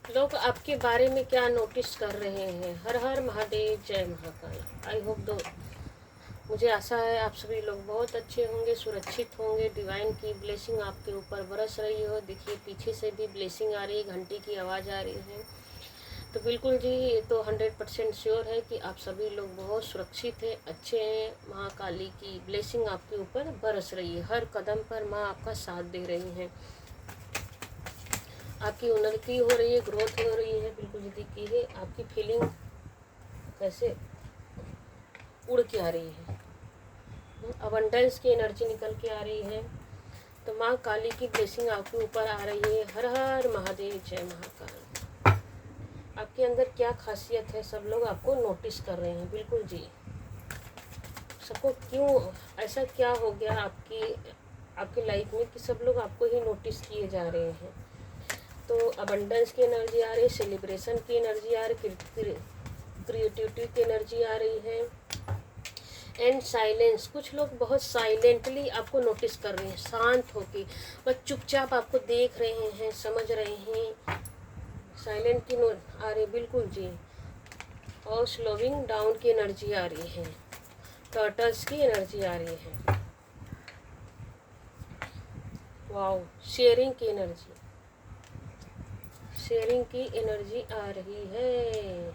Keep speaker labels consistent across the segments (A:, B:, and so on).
A: लोग आपके बारे में क्या नोटिस कर रहे हैं। हर हर महादेव, जय महाकाल। आई होप दो मुझे आशा है आप सभी लोग बहुत अच्छे होंगे, सुरक्षित होंगे। डिवाइन की ब्लेसिंग आपके ऊपर बरस रही हो। देखिए पीछे से भी ब्लेसिंग आ रही है, घंटी की आवाज़ आ रही है। तो बिल्कुल जी, ये तो 100% श्योर है कि आप सभी लोग बहुत सुरक्षित हैं, अच्छे हैं। महाकाली की ब्लेसिंग आपके ऊपर बरस रही है। हर कदम पर माँ आपका साथ दे रही हैं। आपकी उन्नति हो रही है, ग्रोथ हो रही है। बिल्कुल जी, देखिए आपकी फीलिंग कैसे उड़ के आ रही है। अबंडेंस की एनर्जी निकल के आ रही है। तो माँ काली की ब्लेसिंग आपके ऊपर आ रही है। हर हर महादेव, जय महाकाल। आपके अंदर क्या खासियत है, सब लोग आपको नोटिस कर रहे हैं। बिल्कुल जी, सबको क्यों ऐसा क्या हो गया आपकी लाइफ में कि सब लोग आपको ही नोटिस किए जा रहे हैं। तो अबंडेंस की एनर्जी आ रही है, सेलिब्रेशन की एनर्जी आ रही है, क्रिएटिविटी की एनर्जी आ रही है, एंड साइलेंस। कुछ लोग बहुत साइलेंटली आपको नोटिस कर रहे हैं, शांत होके बस चुपचाप आपको देख रहे हैं, समझ रहे हैं। साइलेंट की आ रही, बिल्कुल जी। और स्लोविंग डाउन की एनर्जी आ रही है, टर्टल्स की एनर्जी आ रही है। वाओ, शेयरिंग की एनर्जी, शेयरिंग की एनर्जी आ रही है।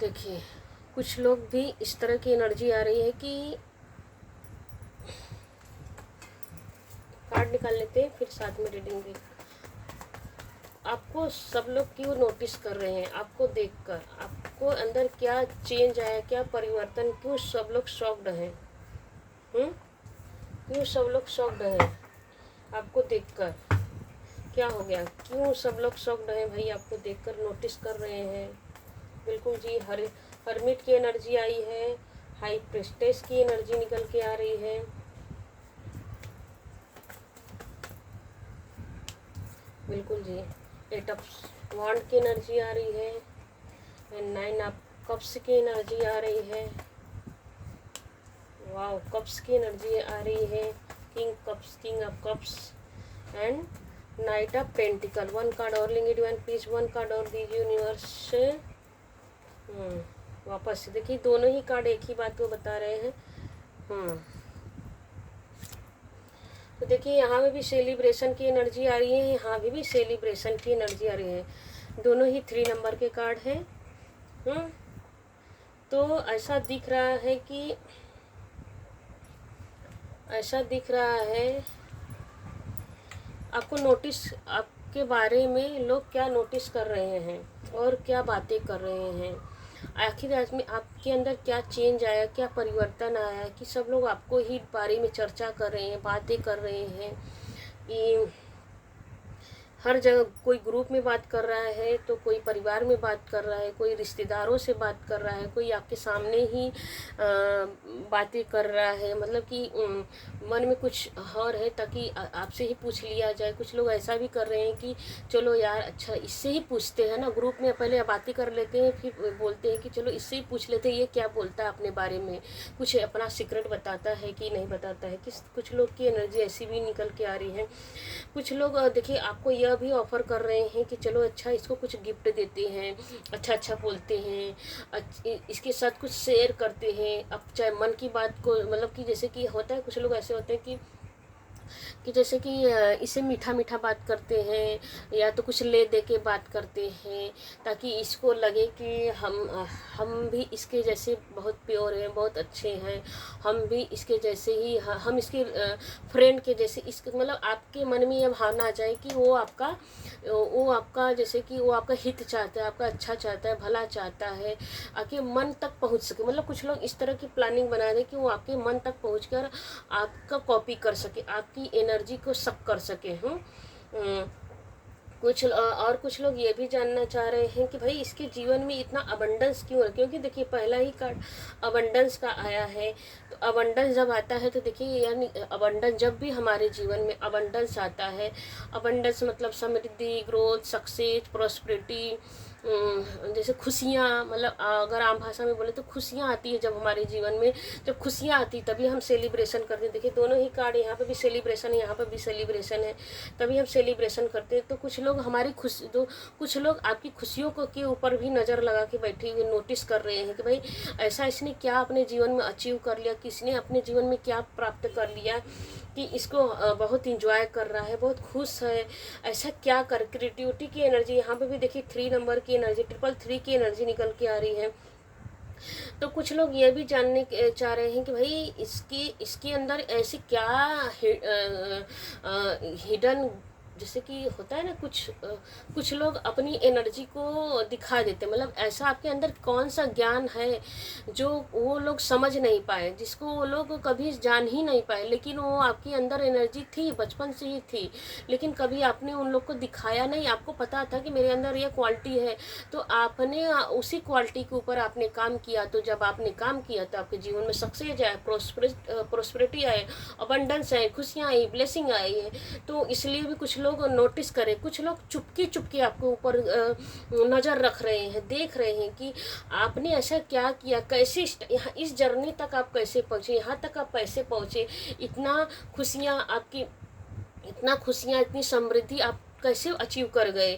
A: देखिए कुछ लोग भी इस तरह की एनर्जी आ रही है कि कार्ड निकाल लेते हैं फिर साथ में रीडिंग देख। आपको सब लोग क्यों नोटिस कर रहे हैं, आपको देखकर आपको अंदर क्या चेंज आया, क्या परिवर्तन, क्यों सब लोग शॉक्ड हैं? क्यों सब लोग शॉक्ड हैं आपको देखकर? क्या हो गया, क्यों सब लोग शॉक्ड हैं भाई? आपको देखकर नोटिस कर रहे हैं। बिल्कुल जी, हरमिट की एनर्जी आई है, हाई प्रेस्टेस की एनर्जी निकल के आ रही है। बिल्कुल जी, 8 ऑफ वांड की एनर्जी आ रही है, एंड 9 ऑफ कप्स की एनर्जी आ रही है। वाओ, कप्स की एनर्जी आ रही है, king of cups and night of pentacle. 1 card और लेंगे डिवाइन प्लीज, 1 कार्ड और दीजिए यूनिवर्स। वापस से देखिए, दोनों ही कार्ड एक ही बात को बता रहे हैं। तो देखिए यहाँ में भी सेलिब्रेशन की एनर्जी आ रही है, यहाँ भी सेलिब्रेशन की एनर्जी आ रही है। दोनों ही 3 नंबर के कार्ड हैं। तो ऐसा दिख रहा है कि आपको नोटिस, आपके बारे में लोग क्या नोटिस कर रहे हैं और क्या बातें कर रहे हैं। आखिर आज में आपके अंदर क्या चेंज आया, क्या परिवर्तन आया कि सब लोग आपको ही बारे में चर्चा कर रहे हैं, बातें कर रहे हैं। कि हर जगह कोई ग्रुप में बात कर रहा है, तो कोई परिवार में बात कर रहा है, कोई रिश्तेदारों से बात कर रहा है, कोई आपके सामने ही बातें कर रहा है। मतलब कि मन में कुछ और है ताकि आपसे ही पूछ लिया जाए। कुछ लोग ऐसा भी कर रहे हैं कि चलो यार, अच्छा इससे ही पूछते हैं ना, ग्रुप में पहले बातें कर लेते हैं, फिर बोलते हैं कि चलो इससे ही पूछ लेते हैं ये क्या बोलता है अपने बारे में, कुछ अपना सीक्रेट बताता है कि नहीं बताता है। कुछ लोग की एनर्जी ऐसी भी निकल के आ रही है। कुछ लोग देखिए आपको यह भी ऑफ़र कर रहे हैं कि चलो अच्छा इसको कुछ गिफ्ट देते हैं, अच्छा अच्छा बोलते हैं, इसके साथ कुछ शेयर करते हैं। अब चाहे मन की बात को, मतलब कि जैसे कि होता है, कुछ लोग ऐसे होते हैं कि जैसे कि इसे मीठा मीठा बात करते हैं, या तो कुछ ले दे के बात करते हैं ताकि इसको लगे कि हम भी इसके जैसे बहुत प्योर हैं, बहुत अच्छे हैं, हम भी इसके जैसे ही, हम इसके फ्रेंड के जैसे, इसके मतलब आपके मन में यह भावना आ जाए कि वो आपका जैसे कि वो आपका हित चाहता है, आपका अच्छा चाहता है, भला चाहता है, आपके मन तक पहुंच सके। मतलब कुछ लोग इस तरह की प्लानिंग बना दें कि वो आपके मन तक पहुंचकर आपका कॉपी कर सके, आपकी एनर्जी को सक कर सके। कुछ लोग ये भी जानना चाह रहे हैं कि भाई इसके जीवन में इतना अबंडेंस क्यों है, क्योंकि देखिए पहला ही कार्ड अबंडेंस का आया है। तो अबंडेंस जब आता है तो देखिए, यानी अबंडेंस जब भी हमारे जीवन में अबंडेंस आता है, अबंडेंस मतलब समृद्धि, ग्रोथ, सक्सेस, प्रॉस्पेरिटी, जैसे खुशियाँ, मतलब अगर आम भाषा में बोले तो खुशियाँ आती है जब हमारे जीवन में, जब खुशियाँ आती तभी हम सेलिब्रेशन करते हैं। देखिए दोनों ही कार्ड, यहाँ पे भी सेलिब्रेशन है, यहाँ पे भी सेलिब्रेशन है, तभी हम सेलिब्रेशन करते हैं। तो कुछ लोग हमारी खुशी, तो कुछ लोग आपकी खुशियों को के ऊपर भी नज़र लगा के बैठे हुए नोटिस कर रहे हैं कि भाई ऐसा इसने क्या अपने जीवन में अचीव कर लिया, किसने अपने जीवन में क्या प्राप्त कर लिया कि इसको बहुत इंजॉय कर रहा है, बहुत खुश है, ऐसा क्या कर। क्रिएटिविटी की एनर्जी यहाँ पे भी देखिए 3 नंबर की एनर्जी, 333 की एनर्जी निकल के आ रही है। तो कुछ लोग ये भी जानने चाह रहे हैं कि भाई इसके अंदर ऐसी क्या हिडन, जैसे कि होता है ना कुछ लोग अपनी एनर्जी को दिखा देते हैं, मतलब ऐसा आपके अंदर कौन सा ज्ञान है जो वो लोग समझ नहीं पाए, जिसको वो लोग कभी जान ही नहीं पाए, लेकिन वो आपके अंदर एनर्जी थी, बचपन से ही थी, लेकिन कभी आपने उन लोग को दिखाया नहीं। आपको पता था कि मेरे अंदर ये क्वालिटी है, तो आपने उसी क्वालिटी के ऊपर आपने काम किया। तो जब आपने काम किया तो आपके जीवन में सक्सेस आए, प्रोस्पेरिटी आए, अबंडेंस आए, खुशियाँ आई, ब्लेसिंग आई है। तो इसलिए भी कुछ लोग नोटिस करें, कुछ लोग चुपके चुपके आपके ऊपर नज़र रख रहे हैं, देख रहे हैं कि आपने ऐसा क्या किया, कैसे यहाँ इस जर्नी तक आप कैसे पहुँचे, यहाँ तक आप कैसे पहुँचे, इतना खुशियाँ आपकी, इतना खुशियाँ, इतनी समृद्धि आप कैसे अचीव कर गए।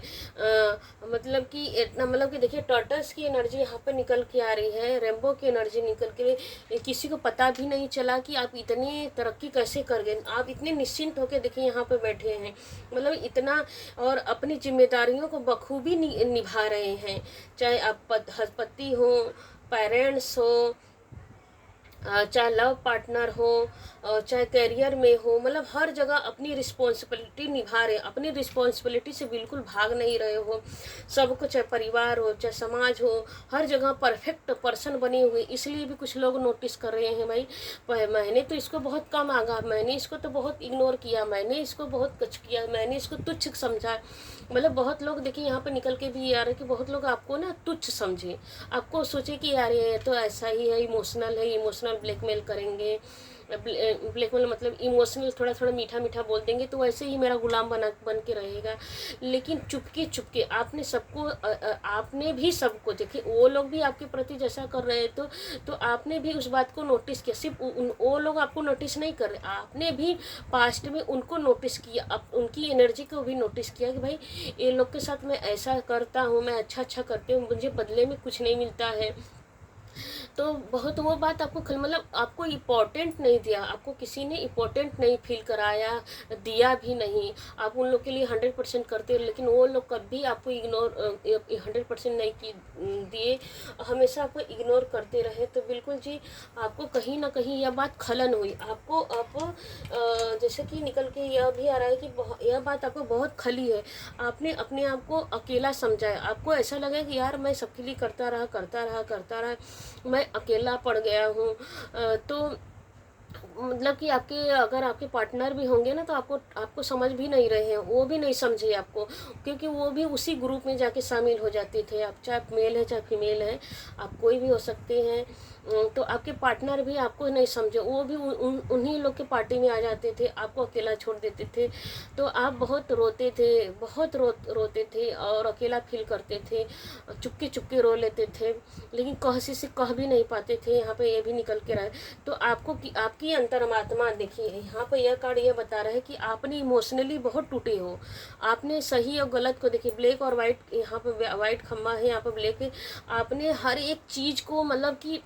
A: मतलब कि इतना, मतलब कि देखिए टर्टल्स की एनर्जी यहाँ पे निकल के आ रही है, रेम्बो की एनर्जी निकल के, किसी को पता भी नहीं चला कि आप इतनी तरक्की कैसे कर गए। आप इतने निश्चिंत होकर देखिए यहाँ पे बैठे हैं, मतलब इतना, और अपनी जिम्मेदारियों को बखूबी निभा रहे हैं, चाहे आप पति हो, पेरेंट्स हो, चाहे लव पार्टनर हो, चाहे करियर में हो, मतलब हर जगह अपनी रिस्पॉन्सिबिलिटी निभा रहे, अपनी रिस्पॉन्सिबिलिटी से बिल्कुल भाग नहीं रहे हो। सबको, चाहे परिवार हो, चाहे समाज हो, हर जगह परफेक्ट पर्सन बने हुए। इसलिए भी कुछ लोग नोटिस कर रहे हैं भाई मैंने तो इसको बहुत कम आगा, मैंने इसको तो बहुत इग्नोर किया, मैंने इसको बहुत कच किया, मैंने इसको तुच्छ समझा। मतलब बहुत लोग देखिए यहाँ पे निकल के भी आ रहे कि बहुत लोग आपको ना तुच्छ समझे, आपको सोचे कि यार ये तो ऐसा ही है, इमोशनल है, इमोशनल ब्लैकमेल करेंगे। ब्लैकमेल मतलब इमोशनल, थोड़ा थोड़ा मीठा मीठा बोल देंगे तो वैसे ही मेरा गुलाम बन के रहेगा। लेकिन चुपके चुपके आपने सबको आपने भी सबको, देखिए वो लोग भी आपके प्रति जैसा कर रहे हैं तो आपने भी उस बात को नोटिस किया। सिर्फ वो लोग आपको नोटिस नहीं कर रहे, आपने भी पास्ट में उनको नोटिस किया, उनकी एनर्जी को भी नोटिस किया कि भाई ये लोग के साथ मैं ऐसा करता हूँ, मैं अच्छा करती हूँ, मुझे बदले में कुछ नहीं मिलता है। तो बहुत वो बात आपको मतलब आपको इम्पोर्टेंट नहीं दिया, आपको किसी ने इम्पोर्टेंट नहीं फील कराया, दिया भी नहीं। आप उन लोग के लिए 100% करते हो, लेकिन वो लोग कभी आपको इग्नोर 100% नहीं दिए, हमेशा आपको इग्नोर करते रहे। तो बिल्कुल जी आपको कहीं ना कहीं यह बात खलन हुई, आपको आप जैसे कि निकल के यह भी आ रहा है कि यह बात आपको बहुत खली है। आपने अपने आप को अकेला समझा है, आपको ऐसा लगा कि यार मैं सबके लिए करता रहा, मैं अकेला पड़ गया हूँ। तो मतलब कि अगर आपके पार्टनर भी होंगे ना तो आपको समझ भी नहीं रहे हैं, वो भी नहीं समझे आपको, क्योंकि वो भी उसी ग्रुप में जाके शामिल हो जाते थे। आप चाहे मेल है चाहे फीमेल है, आप कोई भी हो सकते हैं। तो आपके पार्टनर भी आपको नहीं समझे, वो भी उन्हीं लोग के पार्टी में आ जाते थे, आपको अकेला छोड़ देते थे। तो आप बहुत रोते थे, बहुत रोते थे और अकेला फील करते थे, चुपके चुपके रो लेते थे, लेकिन किसी से कह भी नहीं पाते थे। यहाँ पे ये भी निकल के रहा। तो आपकी अंतरात्मा देखिए, यहाँ पर यह कार्ड यह बता रहा है कि आपने इमोशनली बहुत टूटे हो। आपने सही और गलत को देखिए, ब्लैक और वाइट, यहाँ पे वाइट खम्बा है, यहाँ पे ब्लैक है। आपने हर एक चीज़ को मतलब कि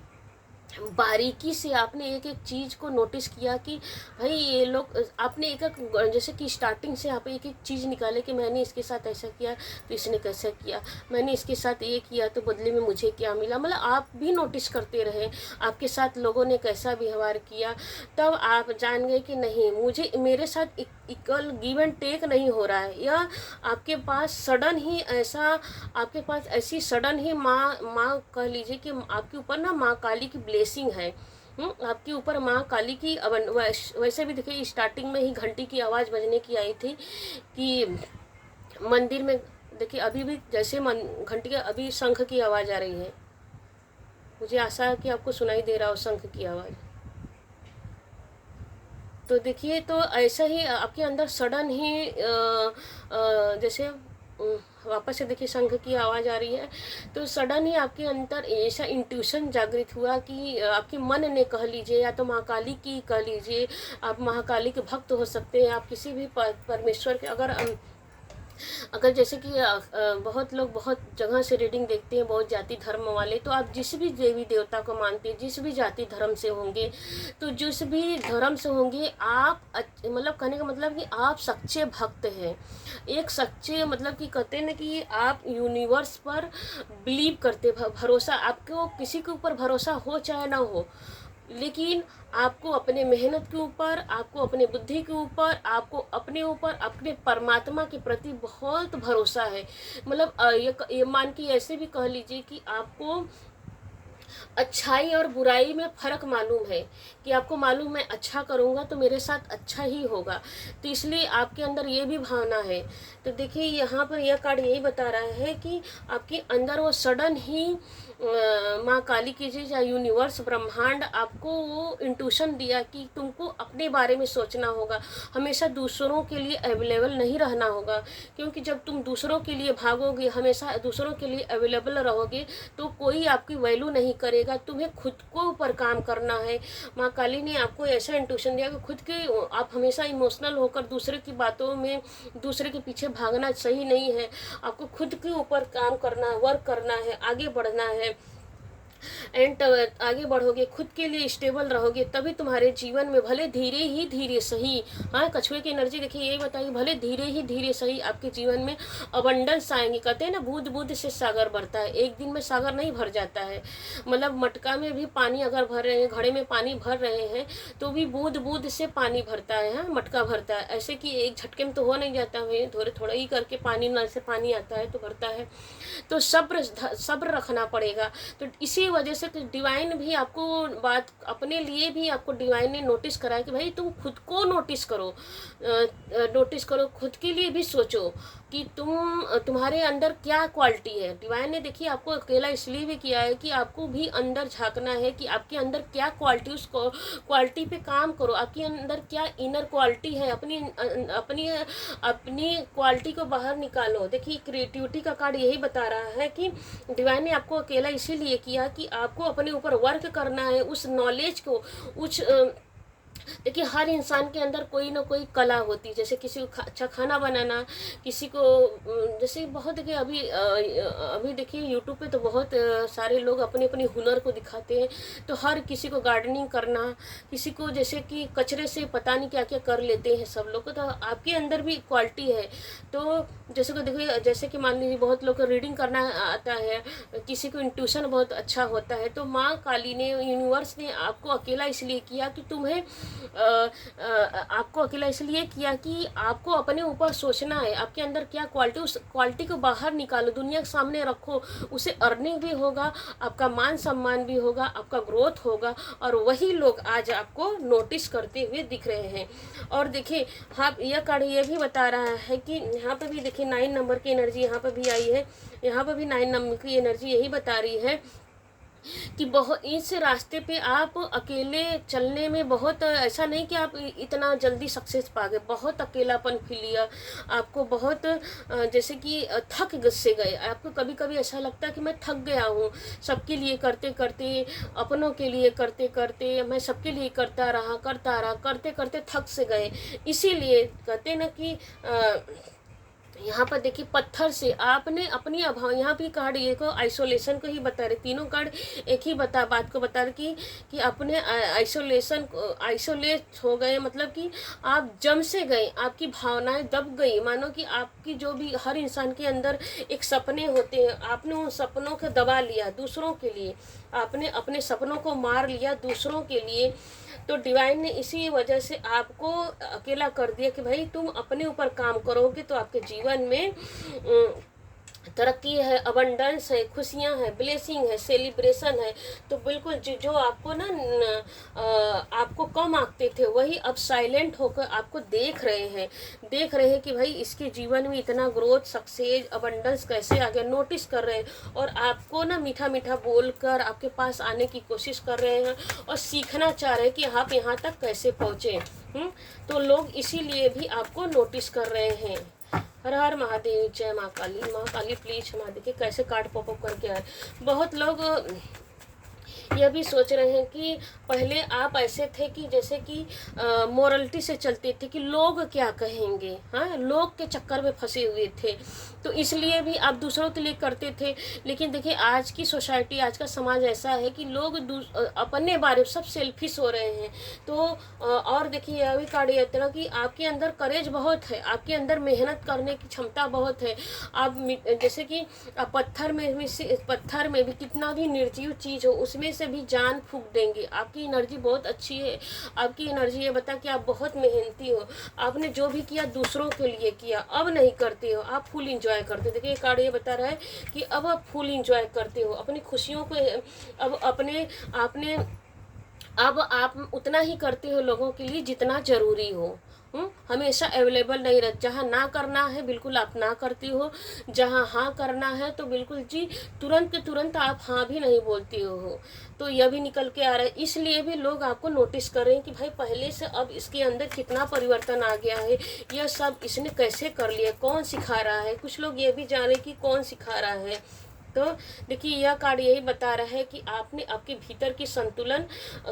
A: बारीकी से आपने एक एक चीज़ को नोटिस किया कि भाई ये लोग, आपने एक एक, जैसे कि स्टार्टिंग से आप एक एक चीज़ निकाले कि मैंने इसके साथ ऐसा किया तो इसने कैसा किया, मैंने इसके साथ ये किया तो बदले में मुझे क्या मिला। मतलब आप भी नोटिस करते रहे आपके साथ लोगों ने कैसा व्यवहार किया, तब आप जान गए कि नहीं, मेरे साथ इक्वल गिव एंड टेक नहीं हो रहा है। या आपके पास सडन ही ऐसा, आपके पास ऐसी सडन ही माँ कह लीजिए कि आपके ऊपर ना माँ काली की ब्लेसिंग है। आपके ऊपर माँ काली की वैसे भी देखिए स्टार्टिंग में ही घंटी की आवाज़ बजने की आई थी कि मंदिर में, देखिए अभी भी जैसे घंटी का अभी शंख की आवाज़ आ रही है, मुझे आशा है कि आपको सुनाई दे रहा हो शंख की आवाज़। तो देखिए तो ऐसा ही आपके अंदर सडन ही जैसे वापस से देखिए शंख की आवाज़ आ रही है। तो सडन ही आपके अंदर ऐसा इंट्यूशन जागृत हुआ कि आपके मन ने कह लीजिए या तो महाकाली की कह लीजिए, आप महाकाली के भक्त हो सकते हैं, आप किसी भी परमेश्वर के अगर जैसे कि बहुत लोग बहुत जगह से रीडिंग देखते हैं, बहुत जाति धर्म वाले, तो आप जिस भी देवी देवता को मानते हैं, जिस भी जाति धर्म से होंगे, तो जिस भी धर्म से होंगे, आप मतलब कहने का मतलब कि आप सच्चे भक्त हैं, एक सच्चे मतलब कि कहते हैं ना कि आप यूनिवर्स पर बिलीव करते, भरोसा, आपको किसी के ऊपर भरोसा हो चाहे ना हो, लेकिन आपको अपने मेहनत के ऊपर, आपको अपने बुद्धि के ऊपर, आपको अपने ऊपर, अपने परमात्मा के प्रति बहुत भरोसा है। मतलब ये मान के ऐसे भी कह लीजिए कि आपको अच्छाई और बुराई में फ़र्क मालूम है, कि आपको मालूम मैं अच्छा करूँगा तो मेरे साथ अच्छा ही होगा, तो इसलिए आपके अंदर ये भी भावना है। तो देखिए यहाँ पर यह कार्ड यही बता रहा है कि आपके अंदर वो सडन ही माँ काली की चीज़ या यूनिवर्स ब्रह्मांड आपको वो इंट्यूशन दिया कि तुमको अपने बारे में सोचना होगा, हमेशा दूसरों के लिए अवेलेबल नहीं रहना होगा, क्योंकि जब तुम दूसरों के लिए भागोगे, हमेशा दूसरों के लिए अवेलेबल रहोगे, तो कोई आपकी वैल्यू नहीं करेगा, तुम्हें खुद को ऊपर काम करना है। माँ काली ने आपको ऐसा इंट्यूशन दिया कि खुद के आप हमेशा इमोशनल होकर दूसरे की बातों में, दूसरे के पीछे भागना सही नहीं है, आपको खुद के ऊपर काम करना है, वर्क करना है, आगे बढ़ना है, एंड आगे बढ़ोगे, खुद के लिए स्टेबल रहोगे, तभी तुम्हारे जीवन में भले धीरे ही धीरे सही, हाँ कछुए की एनर्जी देखिए यही बताइए, भले धीरे ही धीरे सही आपके जीवन में अबंडेंस आएंगे। कहते हैं ना बूंद बूंद से सागर भरता है, एक दिन में सागर नहीं भर जाता है, मतलब मटका में भी पानी अगर भर रहे हैं, घड़े में पानी भर रहे हैं, तो भी बूंद बूंद से पानी भरता है, हाँ मटका भरता है, ऐसे कि एक झटके में तो हो नहीं जाता है, थोड़े थोड़ा ही करके पानी नल से पानी आता है तो भरता है। तो सब्र रखना पड़ेगा। तो इसी वजह से डिवाइन भी आपको बात, अपने लिए भी आपको डिवाइन ने नोटिस करा है कि भाई तुम खुद को नोटिस करो, नोटिस करो, खुद के लिए भी सोचो कि तुम्हारे अंदर क्या क्वालिटी है। डिवाइन ने देखिए आपको अकेला इसलिए भी किया है कि आपको भी अंदर झांकना है कि आपके अंदर क्या क्वालिटी, उस क्वालिटी पे काम करो, आपके अंदर क्या इनर क्वालिटी है, अपनी अपनी अपनी क्वालिटी को बाहर निकालो। देखिए क्रिएटिविटी का कार्ड यही बता रहा है कि डिवाइन ने आपको अकेला इसीलिए किया कि आपको अपने ऊपर वर्क करना है, उस नॉलेज को, उस देखिए हर इंसान के अंदर कोई ना कोई कला होती है, जैसे किसी को अच्छा खाना बनाना, किसी को जैसे बहुत देखिए अभी देखिए यूट्यूब पे तो बहुत सारे लोग अपने अपने हुनर को दिखाते हैं, तो हर किसी को गार्डनिंग करना, किसी को जैसे कि कचरे से पता नहीं क्या क्या कर लेते हैं सब लोग, तो आपके अंदर भी क्वालिटी है। तो जैसे को देखिए, जैसे कि मान लीजिए बहुत लोग को रीडिंग करना आता है, किसी को इंट्यूशन बहुत अच्छा होता है, तो माँ काली ने, यूनिवर्स ने आपको अकेला इसलिए किया कि तुम्हें आपको अकेला इसलिए किया कि आपको अपने ऊपर सोचना है, आपके अंदर क्या क्वालिटी, उस क्वालिटी को बाहर निकालो, दुनिया के सामने रखो, उसे अर्निंग भी होगा, आपका मान सम्मान भी होगा, आपका ग्रोथ होगा, और वही लोग आज आपको नोटिस करते हुए दिख रहे हैं। और देखिए हाँ यह कार्ड ये भी बता रहा है कि यहाँ पर भी देखिए 9 नंबर की एनर्जी यहाँ पर भी आई है, यहाँ पर भी 9 नंबर की एनर्जी यही बता रही है कि बहुत इस रास्ते पे आप अकेले चलने में बहुत, ऐसा नहीं कि आप इतना जल्दी सक्सेस पा गए, बहुत अकेलापन फील किया आपको, बहुत जैसे कि थक से गए, आपको कभी कभी ऐसा लगता है कि मैं थक गया हूँ, सबके लिए करते करते, अपनों के लिए करते करते, मैं सबके लिए करता रहा करते करते थक से गए। इसीलिए कहते ना कि यहाँ पर देखिए पत्थर से आपने अपनी अभाव, यहाँ भी कार्ड ये को आइसोलेशन को ही बता रहे, तीनों कार्ड एक ही बात को बता रहे कि अपने आइसोलेट हो गए, मतलब कि आप जम से गए, आपकी भावनाएं दब गई, मानो कि आपकी जो भी हर इंसान के अंदर एक सपने होते हैं, आपने उन सपनों को दबा लिया दूसरों के लिए, आपने अपने सपनों को मार लिया दूसरों के लिए। तो डिवाइन ने इसी वजह से आपको अकेला कर दिया कि भाई तुम अपने ऊपर काम करोगे तो आपके जीवन में तरक्की है, अबंडेंस है, खुशियां हैं, ब्लेसिंग है, सेलिब्रेशन है। तो बिल्कुल जो आपको ना आपको कम आंकते थे, वही अब साइलेंट होकर आपको देख रहे हैं कि भाई इसके जीवन में इतना ग्रोथ, सक्सेस, अबंडेंस कैसे आ गया, नोटिस कर रहे हैं, और आपको ना मीठा मीठा बोलकर आपके पास आने की कोशिश कर रहे हैं, और सीखना चाह रहे हैं कि आप यहाँ तक कैसे पहुँचे। तो लोग इसीलिए भी आपको नोटिस कर रहे हैं। हर हर महादेव, जय माँ काली। माँ काली प्लीज क्षमा, देखिए कैसे कार्ड पॉपअप करके आए। बहुत लोग यह भी सोच रहे हैं कि पहले आप ऐसे थे कि जैसे कि मोरलिटी से चलते थे कि लोग क्या कहेंगे, हाँ, लोग के चक्कर में फंसे हुए थे, तो इसलिए भी आप दूसरों के लिए करते थे। लेकिन देखिए आज की सोसाइटी, आज का समाज ऐसा है कि लोग अपने बारे में सब सेल्फिश हो रहे हैं। तो और देखिए यह भी कार्ड ये तरह कि आपके अंदर करेज बहुत है, आपके अंदर मेहनत करने की क्षमता बहुत है। आप जैसे कि आप पत्थर में भी कितना भी निर्जीव चीज़ हो उसमें से भी जान फूंक देंगे। आपकी एनर्जी बहुत अच्छी है। आपकी एनर्जी ये बता कि आप बहुत मेहनती हो, आपने जो भी किया दूसरों के लिए किया, अब नहीं करते हो, आप फुल इंजॉय करते हो। देखिए कार्ड ये बता रहा है कि अब आप फुल इंजॉय करते हो अपनी खुशियों को। अब अपने आपने अब आप उतना ही करते हो लोगों के लिए जितना ज़रूरी हो। हमेशा अवेलेबल नहीं रह, जहाँ ना करना है बिल्कुल आप ना करती हो, जहाँ हाँ करना है तो बिल्कुल जी तुरंत के तुरंत आप हाँ भी नहीं बोलती हो। तो यह भी निकल के आ रहा है, इसलिए भी लोग आपको नोटिस कर रहे हैं कि भाई पहले से अब इसके अंदर कितना परिवर्तन आ गया है, यह सब इसने कैसे कर लिया, कौन सिखा रहा है। कुछ लोग ये भी जान रहे कि कौन सिखा रहा है। तो देखिए यह कार्ड यही बता रहा है कि आपने आपके भीतर की संतुलन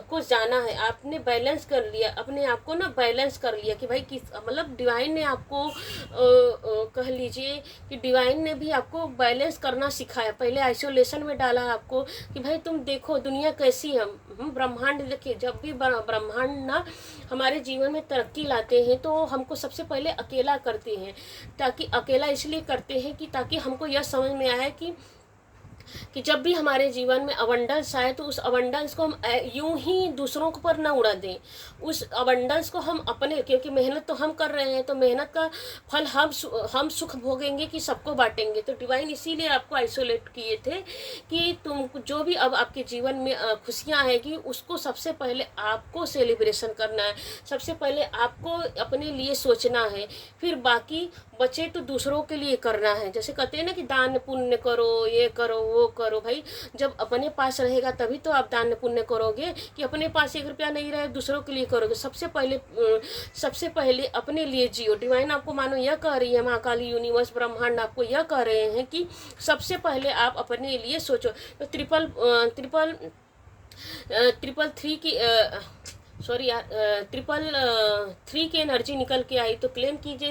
A: को जाना है, आपने बैलेंस कर लिया, अपने आप को ना बैलेंस कर लिया कि भाई किस मतलब डिवाइन ने आपको कह लीजिए कि डिवाइन ने भी आपको बैलेंस करना सिखाया। पहले आइसोलेशन में डाला आपको कि भाई तुम देखो दुनिया कैसी है, ब्रह्मांड। देखिए जब भी ब्रह्मांड ना हमारे जीवन में तरक्की लाते हैं तो हमको सबसे पहले अकेला करते हैं, ताकि अकेला इसलिए करते हैं कि ताकि हमको यह समझ में आए कि जब भी हमारे जीवन में अबंडेंस आए तो उस अबंडेंस को हम यूं ही दूसरों के पर ना उड़ा दें। उस अबंडेंस को हम अपने, क्योंकि मेहनत तो हम कर रहे हैं तो मेहनत का फल हम सुख भोगेंगे कि सबको बांटेंगे। तो डिवाइन इसीलिए आपको आइसोलेट किए थे कि तुम जो भी अब आपके जीवन में खुशियाँ आएगी उसको सबसे पहले आपको सेलिब्रेशन करना है, सबसे पहले आपको अपने लिए सोचना है, फिर बाकी बचे तो दूसरों के लिए करना है। जैसे कहते हैं ना कि दान पुण्य करो, ये करो वो करो। भाई जब अपने पास रहेगा तभी तो आप दान पुण्य करोगे, कि अपने पास 1 रुपया नहीं रहे दूसरों के लिए करोगे। सबसे पहले अपने लिए जियो। डिवाइन आपको मानो यह कह रही है, माँ काली, यूनिवर्स, ब्रह्मांड आपको यह कह रहे हैं कि सबसे पहले आप अपने लिए सोचो। तो ट्रिपल थ्री की सॉरी यार, 333 की एनर्जी निकल के आई। तो क्लेम कीजिए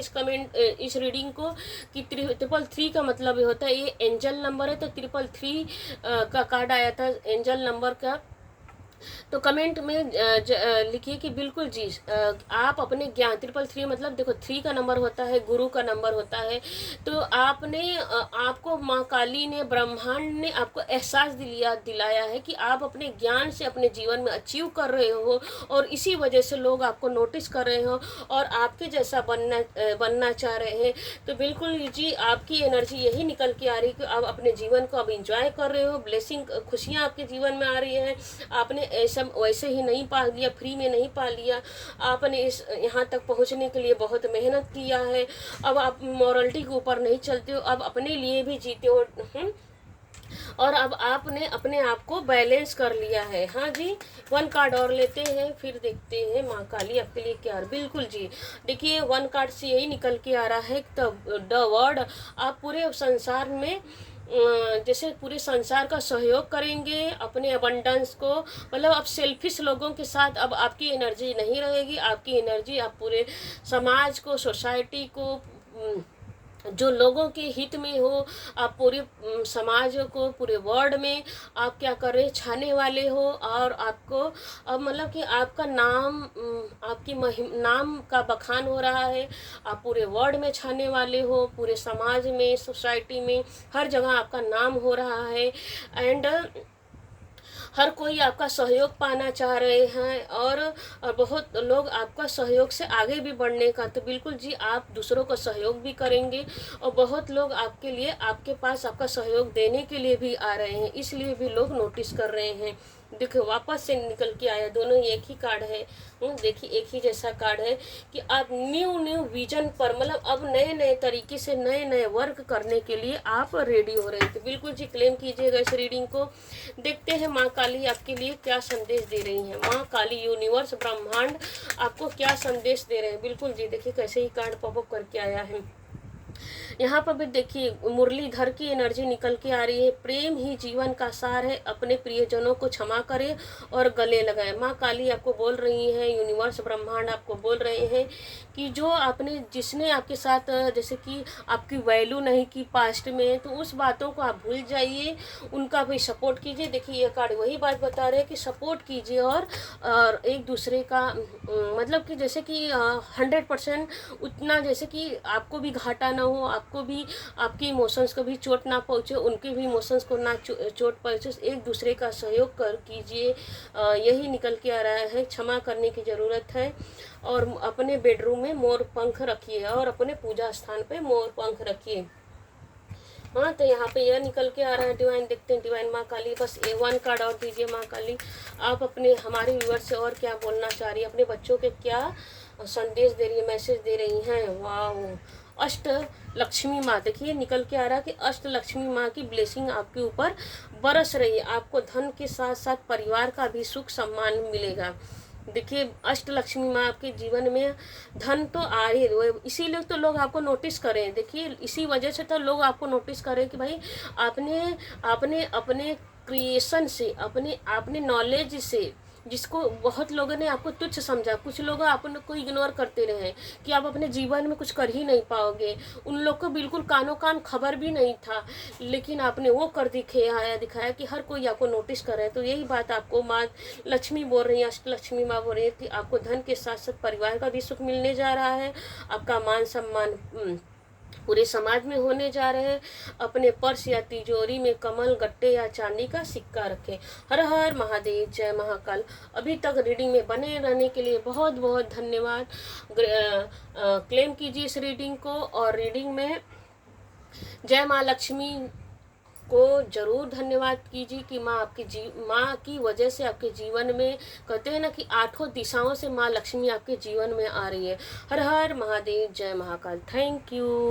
A: इस रीडिंग को कि 333 का मतलब ये होता है, ये एंजल नंबर है। तो 333 का कार्ड आया था एंजल नंबर का। तो कमेंट में लिखिए कि बिल्कुल जी आप अपने ज्ञान, 333 मतलब देखो 3 का नंबर होता है, गुरु का नंबर होता है। तो आपने आपको माँ काली ने, ब्रह्मांड ने आपको एहसास दिलाया है कि आप अपने ज्ञान से अपने जीवन में अचीव कर रहे हो, और इसी वजह से लोग आपको नोटिस कर रहे हो और आपके जैसा बनना चाह रहे हैं। तो बिल्कुल जी आपकी एनर्जी यही निकल के आ रही है कि आप अपने जीवन को अब इंजॉय कर रहे हो, ब्लेसिंग, खुशियाँ आपके जीवन में आ रही हैं। आपने ऐसा वैसे ही नहीं पा लिया, फ्री में नहीं पा लिया, आपने इस यहाँ तक पहुँचने के लिए बहुत मेहनत किया है। अब आप मॉरलिटी के ऊपर नहीं चलते हो, अब अपने लिए भी जीते हो। और अब आपने अपने आप को बैलेंस कर लिया है। हाँ जी, 1 कार्ड और लेते हैं, फिर देखते हैं माँ काली आपके लिए क्या। बिल्कुल जी देखिए 1 कार्ड से यही निकल के आ रहा है द वर्ड। आप पूरे संसार में जैसे पूरे संसार का सहयोग करेंगे अपने अबंडेंस को, मतलब अब सेल्फिश लोगों के साथ अब आपकी एनर्जी नहीं रहेगी। आपकी एनर्जी आप पूरे समाज को, सोसाइटी को, जो लोगों के हित में हो, आप पूरे समाज को, पूरे वर्ल्ड में आप क्या कर रहे, छाने वाले हो। और आपको अब मतलब कि आपका नाम, आपकी नाम का बखान हो रहा है। आप पूरे वर्ल्ड में छाने वाले हो, पूरे समाज में, सोसाइटी में, हर जगह आपका नाम हो रहा है। एंड हर कोई आपका सहयोग पाना चाह रहे हैं, और बहुत लोग आपका सहयोग से आगे भी बढ़ने का। तो बिल्कुल जी आप दूसरों का सहयोग भी करेंगे, और बहुत लोग आपके लिए, आपके पास आपका सहयोग देने के लिए भी आ रहे हैं, इसलिए भी लोग नोटिस कर रहे हैं। देखो वापस से निकल के आया, दोनों एक ही कार्ड है। देखिए एक ही जैसा कार्ड है कि आप न्यू विजन पर, मतलब अब नए नए तरीके से नए वर्क करने के लिए आप रेडी हो रहे हैं। तो बिल्कुल जी क्लेम कीजिएगा इस रीडिंग को। देखते हैं माँ काली आपके लिए क्या संदेश दे रही हैं। माँ काली, यूनिवर्स, ब्रह्मांड आपको क्या संदेश दे रहे हैं। बिल्कुल जी देखिए कैसे ही कार्ड पॉपअप करके आया है। यहाँ पर भी देखिए मुरलीधर की एनर्जी निकल के आ रही है। प्रेम ही जीवन का सार है, अपने प्रियजनों को क्षमा करें और गले लगाएं। माँ काली आपको बोल रही है, यूनिवर्स ब्रह्मांड आपको बोल रहे हैं कि जो आपने जिसने आपके साथ जैसे कि आपकी वैल्यू नहीं की पास्ट में, तो उस बातों को आप भूल जाइए, उनका भी सपोर्ट कीजिए। देखिए ये कार्ड वही बात बता रहे हैं कि सपोर्ट कीजिए और एक दूसरे का मतलब कि जैसे कि 100% उतना, जैसे कि आपको भी घाटा ना हो, आपको भी आपके इमोशंस को भी चोट ना पहुँचे, उनके भी इमोशंस को ना चोट पहुँचे, एक दूसरे का सहयोग कर कीजिए। यही निकल के आ रहा है, क्षमा करने की ज़रूरत है। और अपने बेडरूम में मोर पंख रखिए और अपने पूजा स्थान पे मोर पंख रखिए। हाँ, तो यहाँ पे यह निकल के आ रहा है डिवाइन। देखते हैं डिवाइन माँ काली, बस A1 कार्ड और दीजिए माँ काली। आप अपने हमारे व्यूअर्स से और क्या बोलना चाह रही है, अपने बच्चों के क्या संदेश दे रही है, मैसेज दे रही हैं। वाह, अष्ट लक्ष्मी माँ, देखिए निकल के आ रहा है कि अष्ट लक्ष्मी माँ की ब्लेसिंग आपके ऊपर बरस रही है। आपको धन के साथ साथ परिवार का भी सुख सम्मान मिलेगा। देखिए अष्ट लक्ष्मी माँ आपके जीवन में धन तो आ ही, इसीलिए तो लोग आपको नोटिस करें। देखिए इसी वजह से तो लोग आपको नोटिस करें कि भाई आपने आपने अपने क्रिएशन से, अपने आपने नॉलेज से, जिसको बहुत लोगों ने आपको तुच्छ समझा, कुछ लोग आपको इग्नोर करते रहे कि आप अपने जीवन में कुछ कर ही नहीं पाओगे, उन लोग को बिल्कुल कानों कान खबर भी नहीं था, लेकिन आपने वो कर दिखाया कि हर कोई आपको नोटिस कर रहा है। तो यही बात आपको माँ लक्ष्मी बोल रही है, अष्ट लक्ष्मी माँ बोल रही है कि आपको धन के साथ साथ परिवार का भी सुख मिलने जा रहा है, आपका मान सम्मान पूरे समाज में होने जा रहे हैं। अपने पर्स या तिजोरी में कमल, गट्टे या चांदी का सिक्का रखें। हर हर महादेव, जय महाकाल। अभी तक रीडिंग में बने रहने के लिए बहुत बहुत धन्यवाद। क्लेम कीजिए इस रीडिंग को, और रीडिंग में जय माँ लक्ष्मी को जरूर धन्यवाद कीजिए कि माँ की वजह से आपके जीवन में, कहते हैं ना कि 8 दिशाओं से माँ लक्ष्मी आपके जीवन में आ रही है। हर हर महादेव, जय महाकाल। Thank you.